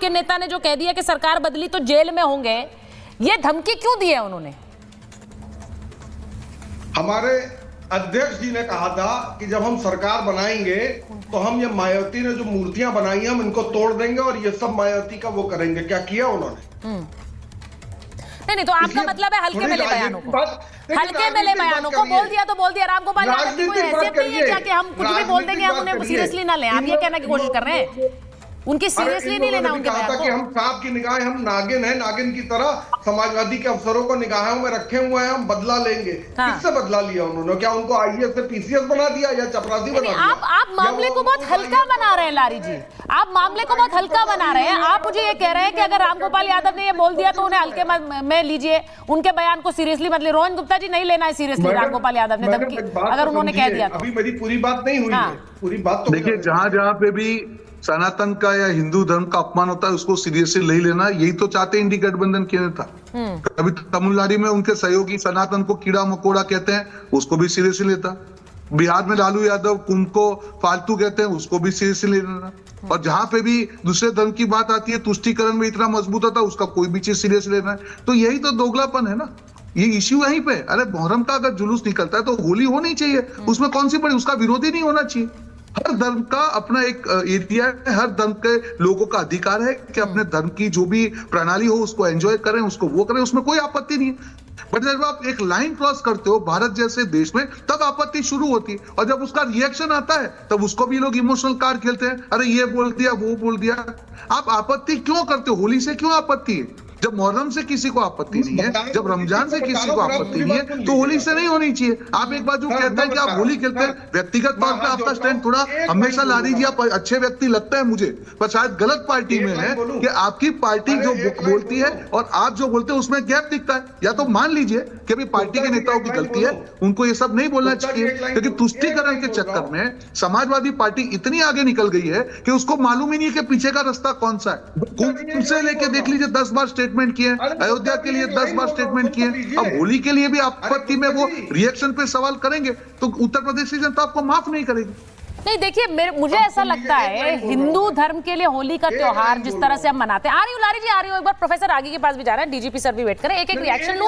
आपके नेता ने जो कह दिया कि सरकार बदली तो जेल में होंगे, ये धमकी क्यों दी है उन्होंने? हमारे अध्यक्ष जी ने कहा था कि जब हम सरकार बनाएंगे तो हम ये मायावती ने जो मूर्तियां बनाई हैं हम इनको तोड़ देंगे और ये सब मायावती का वो करेंगे। क्या किया उन्होंने? नहीं, तो आपका मतलब है हल्के में ले बयानों को, हल्के में ले बयानों को बोल दिया तो बोल दिया। राम गोपाल यादव की कोई हैसियत नहीं है क्या कि हम कुछ भी बोल देंगे, हम उन्हें सीरियसली ना लें? आप ये कहने की कोशिश कर रहे हैं उनकी सीरियसली नहीं लेना उनके बयान को? कि हम सांप की निगाहें, हम नागिन हैं, नागिन की तरह समाजवादी के अफसरों को निगाहों में रखे हुए हैं, हम बदला लेंगे। किससे बदला लिया उन्होंने? क्या उनको आईएएस से पीसीएस बना दिया या चपरासी बना दिया? आप मामले को बहुत हल्का बना रहे हैं लारी जी, आप मामले को बहुत हल्का बना रहे हैं। आप मुझे ये कह रहे हैं कि अगर राम गोपाल यादव ने ये बोल दिया तो उन्हें हल्के में लीजिए, उनके बयान को सीरियसली मत लीजिए। रोहन गुप्ता जी, नहीं लेना है सीरियसली राम गोपाल यादव ने धमकी, अगर उन्होंने कह दिया तो। अभी मेरी पूरी बात नहीं हुई है, पूरी बात तो देखिए, जहां जहां पे भी सनातन का या हिंदू धर्म का अपमान होता है उसको सीरियसली नहीं लेना, यही तो चाहते इंडी गठबंधन के नेता। कभी तमिलनाडु में उनके सहयोगी सनातन को कीड़ा मकोड़ा कहते हैं, उसको भी सीरियसली लेता। बिहार में लालू यादव कुंभ को फालतू कहते हैं, उसको भी सीरियसली लेना। और जहां पे भी दूसरे धर्म की बात आती है, तुष्टीकरण में इतना मजबूत होता है, उसका कोई भी चीज सीरियस लेना है। तो यही तो दोगलापन है ना, ये इश्यू यहीं पे। अरे मुहर्रम का अगर जुलूस निकलता है तो होली होनी चाहिए, उसमें कौन सी बड़ी, उसका विरोधी नहीं होना चाहिए। हर धर्म का अपना एक एरिया है, हर धर्म के लोगों का अधिकार है कि अपने धर्म की जो भी प्रणाली हो उसको एंजॉय करें, उसको वो करें, उसमें कोई आपत्ति नहीं है। बट जब आप एक लाइन क्रॉस करते हो भारत जैसे देश में, तब आपत्ति शुरू होती है। और जब उसका रिएक्शन आता है तब उसको भी लोग इमोशनल कार्ड खेलते हैं, अरे ये बोल दिया, वो बोल दिया। आप आपत्ति क्यों करते हो? होली से क्यों आपत्ति है? जब मुहर्रम से किसी को आपत्ति नहीं है, जब रमजान से किसी को आपत्ति नहीं है, तो होली से नहीं होनी चाहिए। आप एक बार जो कहते हैं कि आप होली खेलते हैं, व्यक्तिगत तौर पे आपका स्टैंड थोड़ा हमेशा लारी जी, आप अच्छे व्यक्ति लगता है मुझे, पर शायद गलत पार्टी में है कि आपकी पार्टी जो बोलती है और आप जो बोलते हैं उसमें गैप दिखता है। या तो मान लीजिए कि अभी पार्टी के नेताओं की गलती है, उनको ये सब नहीं बोलना चाहिए, क्योंकि तुष्टीकरण के चक्कर में समाजवादी पार्टी इतनी आगे निकल गई है कि उसको मालूम ही नहीं है कि पीछे का रास्ता कौन सा है। कुंभ से लेके देख लीजिए 10 बार स्टेटमेंट किए, अयोध्या के लिए 10 बार स्टेटमेंट किए, अब होली के लिए भी आपत्ति में वो रिएक्शन पे सवाल करेंगे तो उत्तर प्रदेश की जनता आपको माफ नहीं करेगी। नहीं, देखिए मुझे ऐसा लगता है हिंदू धर्म के लिए होली का त्योहार जिस तरह से हम मनाते हैं। आ रही हूँ लारी जी, आ रही हूँ। एक बार प्रोफेसर आगे के पास भी जा रहे हैं, डीजीपी सर भी वेट करें, एक एक रिएक्शन लूं,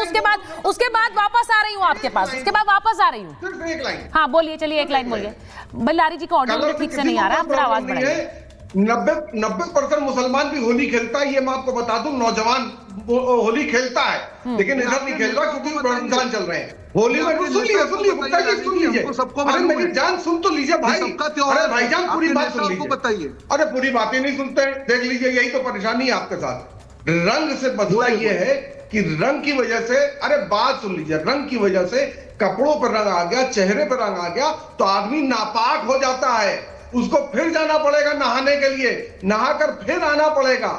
उसके बाद वापस आ रही हूँ आपके पास, उसके बाद वापस आ रही हूँ। हाँ बोलिए, चलिए एक लाइन बोलिए। भाई लारी जी का ऑडियो ठीक से नहीं आ रहा, आप जरा आवाज बढ़ाइए। 90% मुसलमान भी होली खेलता है, ये मैं आपको बता दूं। नौजवान होली खेलता है लेकिन इधर नहीं खेल रहा क्योंकि रमजान चल रहे हैं। होली में सुन लीजिए गुप्ता जी, सुन लीजिए, अरे मेरी जान सुन तो लीजिए भाई। अरे भाईजान पूरी बात सुन लीजिए, बताइए। अरे पूरी बातें नहीं सुनते, देख लीजिए, यही तो परेशानी है आपके साथ। रंग से बदला ये है कि रंग की वजह से, अरे बात सुन लीजिए, रंग की वजह से कपड़ों पर रंग आ गया, चेहरे पर रंग आ गया तो आदमी नापाक हो जाता है, उसको फिर जाना पड़ेगा नहाने के लिए, नहाकर फिर आना पड़ेगा।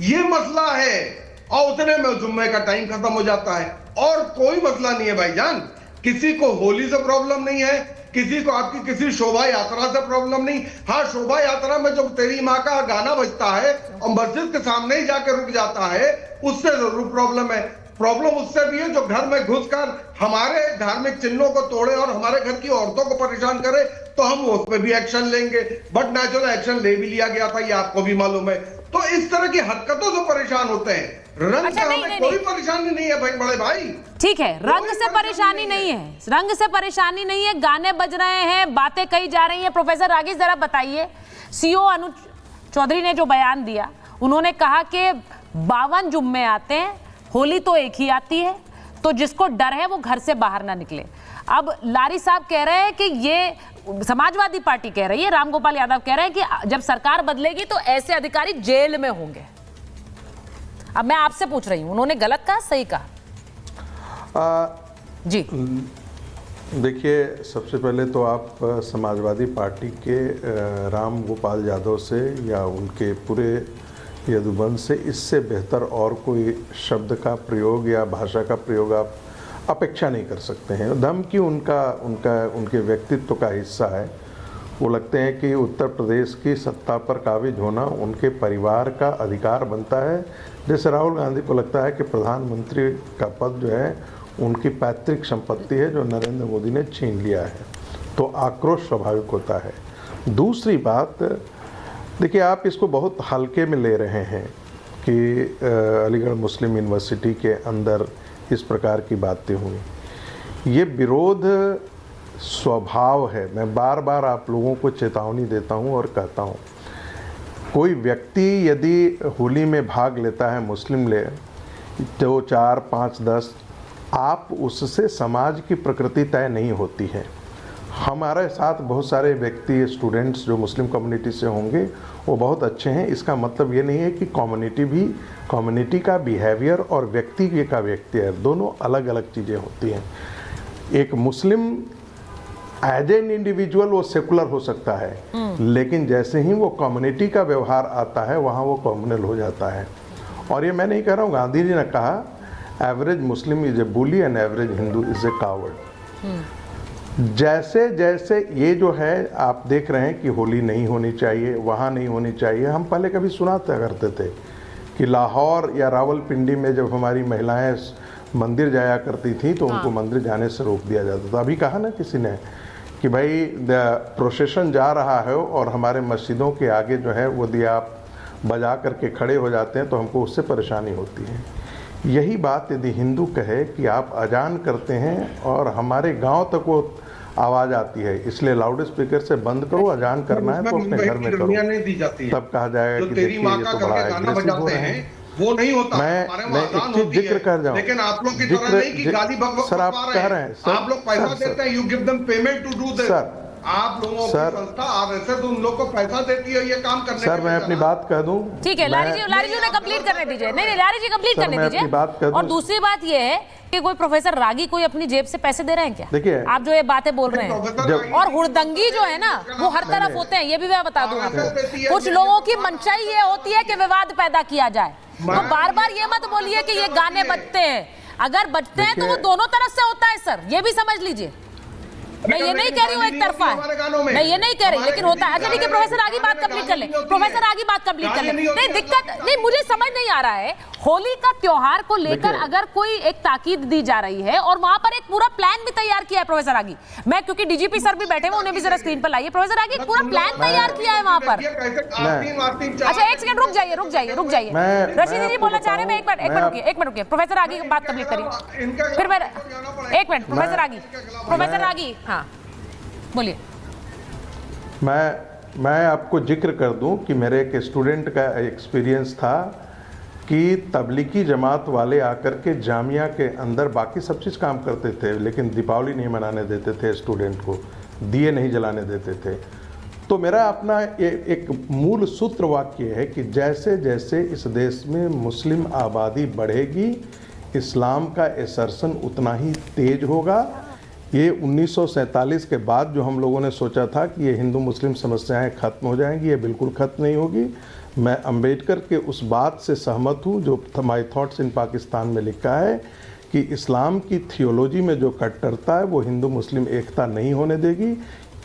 ये मसला है और उतने में जुम्मे का टाइम खत्म हो जाता है और कोई मसला नहीं है भाईजान। किसी को होली से प्रॉब्लम नहीं है, किसी को आपकी किसी शोभा यात्रा से प्रॉब्लम नहीं। हाँ, शोभा यात्रा में जो तेरी माँ का गाना बजता है और मस्जिद के सामने ही जाकर रुक जाता है, उससे जरूर प्रॉब्लम है। प्रॉब्लम उससे भी है जो घर में घुसकर हमारे धार्मिक चिन्हों को तोड़े और हमारे घर की औरतों को परेशान करे, तो हम उस पर भी एक्शन लेंगे। बट नेचुरल एक्शन ले भी लिया गया था, ये आपको भी मालूम है। तो इस तरह की हरकतों से परेशान होते हैं। रंग से हमें कोई परेशानी नहीं है भाई, बड़े भाई। ठीक है, रंग से परेशानी नहीं है, रंग से परेशानी नहीं है, गाने बज रहे हैं, बातें कही जा रही हैं। प्रोफेसर रागिश जरा बताइए, सीओ अनुज चौधरी ने जो बयान दिया, उन्होंने कहा कि 52 जुम्मे आते हैं, होली तो एक ही आती है, तो जिसको डर है वो घर से बाहर ना निकले। अब लारी साहब कह रहे हैं कि ये समाजवादी पार्टी कह रही है, राम गोपाल यादव कह रहे हैं कि जब सरकार बदलेगी तो ऐसे अधिकारी जेल में होंगे। अब मैं आपसे पूछ रही हूं, उन्होंने गलत कहा, सही कहा? जी देखिए, सबसे पहले तो आप समाजवादी पार्टी के राम गोपाल यादव से या उनके पूरे यदुवंश से इससे बेहतर और कोई शब्द का प्रयोग या भाषा का प्रयोग आप अपेक्षा नहीं कर सकते हैं। धमकी उनके व्यक्तित्व का हिस्सा है। वो लगते हैं कि उत्तर प्रदेश की सत्ता पर काबिज होना उनके परिवार का अधिकार बनता है, जैसे राहुल गांधी को लगता है कि प्रधानमंत्री का पद जो है उनकी पैतृक संपत्ति है जो नरेंद्र मोदी ने छीन लिया है। तो आक्रोश स्वाभाविक होता है। दूसरी बात, देखिए, आप इसको बहुत हल्के में ले रहे हैं कि अलीगढ़ मुस्लिम यूनिवर्सिटी के अंदर इस प्रकार की बातें हुई। ये विरोध स्वभाव है। मैं बार बार आप लोगों को चेतावनी देता हूं और कहता हूं, कोई व्यक्ति यदि होली में भाग लेता है, मुस्लिम ले 2, 4, 5, 10, आप उससे समाज की प्रकृति तय नहीं होती है। हमारे साथ बहुत सारे व्यक्ति, स्टूडेंट्स जो मुस्लिम कम्युनिटी से होंगे वो बहुत अच्छे हैं। इसका मतलब ये नहीं है कि कम्युनिटी का बिहेवियर और व्यक्ति का व्यक्तित्व दोनों अलग अलग चीज़ें होती हैं। एक मुस्लिम एज एन इंडिविजुअल वो सेकुलर हो सकता है, लेकिन जैसे ही वो कम्युनिटी का व्यवहार आता है वहाँ वो कम्युनल हो जाता है। और ये मैं नहीं कह रहा हूँ, गांधी जी ने कहा average Muslim is a bully and average Hindu is a coward. जैसे जैसे ये जो है आप देख रहे हैं कि होली नहीं होनी चाहिए, वहाँ नहीं होनी चाहिए। हम पहले कभी सुनाते करते थे कि लाहौर या रावलपिंडी में जब हमारी महिलाएं मंदिर जाया करती थी तो उनको मंदिर जाने से रोक दिया जाता था। अभी कहा ना किसी ने कि भाई प्रोसेशन जा रहा है और हमारे मस्जिदों के आगे जो है वो दिया आप बजा करके खड़े हो जाते हैं तो हमको उससे परेशानी होती है। यही बात यदि हिंदू कहे कि आप अजान करते हैं और हमारे गांव तक वो आवाज़ आती है, इसलिए लाउड स्पीकर से बंद करो, अजान करना है तो अपने घर में करो, तब कहा जाएगा कि देखिए ये तो बड़ा एग्रेसिव हो रहे हैं। वो नहीं होता। मैं एक चीज जिक्र कर जाऊं, लेकिन आप लोग की तरह नहीं कि गाली बकबक सर आप कह रहे हैं, आप लोग पैसा देते हैं, you give them payment to do this. Sir आप लोगों की संस्था आरएसएस उन लोगों को पैसा देती है ये काम करने के लिए। सर मैं अपनी बात कह दूं, ठीक है, लारी जी ने कंप्लीट करने दीजिए। नहीं, लारी जी कंप्लीट करने दीजिए। और दूसरी बात ये है कि कोई प्रोफेसर रागी कोई अपनी जेब से पैसे दे रहे हैं क्या? देखिए, आप जो ये बातें बोल रहे हैं, और हुड़दंगी जो है ना वो हर तरफ होते हैं, ये भी मैं बता दूं आपको। कुछ लोगों की मंशाई ये होती है कि विवाद पैदा किया जाए। तो बार बार ये मत बोलिए कि ये गाने बजते हैं, अगर बजते हैं तो वो दोनों तरफ से होता है सर, ये भी समझ लीजिए। मैं ये नहीं कह रही हूँ एक तरफा है, मैं ये नहीं कह रही, लेकिन होता है। अच्छा ठीक है, प्रोफेसर आगे बात कंप्लीट कर ले, प्रोफेसर आगे बात कंप्लीट कर ले। नहीं दिक्कत नहीं, मुझे समझ नहीं आ रहा है, होली का त्योहार को लेकर अगर कोई एक ताकीद दी जा रही है और वहां पर एक पूरा प्लान भी तैयार किया है प्रोफेसर आगी। मैं क्योंकि डीजीपी सर भी बैठे हुए, उन्हें भी जरा स्क्रीन पर लाइए। प्रोफेसर आगी एक पूरा प्लान तैयार किया है वहां पर। अच्छा एक सेकंड रुक जाइए। रशीद जी बोलना चाह रहे हैं, एक मिनट रुकिए। प्रोफेसर आगी बात कंप्लीट करिए, फिर मैं एक मिनट। प्रोफेसर आगी हाँ बोलिए। मैं आपको जिक्र कर दूं कि मेरे एक स्टूडेंट का एक्सपीरियंस था कि तबलीगी जमात वाले आकर के जामिया के अंदर बाकी सब चीज़ काम करते थे, लेकिन दीपावली नहीं मनाने देते थे, स्टूडेंट को दिए नहीं जलाने देते थे। तो मेरा अपना एक मूल सूत्र वाक्य है कि जैसे जैसे इस देश में मुस्लिम आबादी बढ़ेगी, इस्लाम का असरसन उतना ही तेज होगा। ये 1947 के बाद जो हम लोगों ने सोचा था कि ये हिंदू मुस्लिम समस्याएं खत्म हो जाएंगी, ये बिल्कुल खत्म नहीं होगी। मैं अंबेडकर के उस बात से सहमत हूँ जो माय थॉट्स इन पाकिस्तान में लिखा है कि इस्लाम की थियोलॉजी में जो कट्टरता है वो हिंदू मुस्लिम एकता नहीं होने देगी,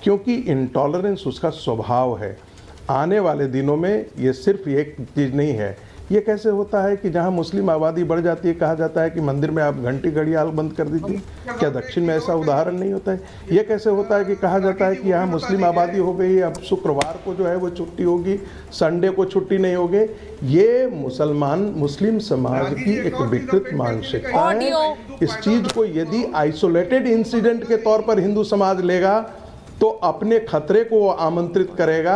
क्योंकि इंटॉलरेंस उसका स्वभाव है। आने वाले दिनों में ये सिर्फ एक चीज़ नहीं है। ये कैसे होता है कि जहाँ मुस्लिम आबादी बढ़ जाती है कहा जाता है कि मंदिर में आप घंटी घड़ियाल बंद कर दीजिए? क्या दक्षिण में ऐसा उदाहरण नहीं होता है? ये कैसे होता है कि कहा जाता है कि यहाँ मुस्लिम आबादी हो गई, अब शुक्रवार को जो है वो छुट्टी होगी, संडे को छुट्टी नहीं होगी? ये मुस्लिम समाज की एक विकृत मानसिकता है। इस चीज़ को यदि आइसोलेटेड इंसिडेंट के तौर पर हिंदू समाज लेगा तो अपने खतरे को वो आमंत्रित करेगा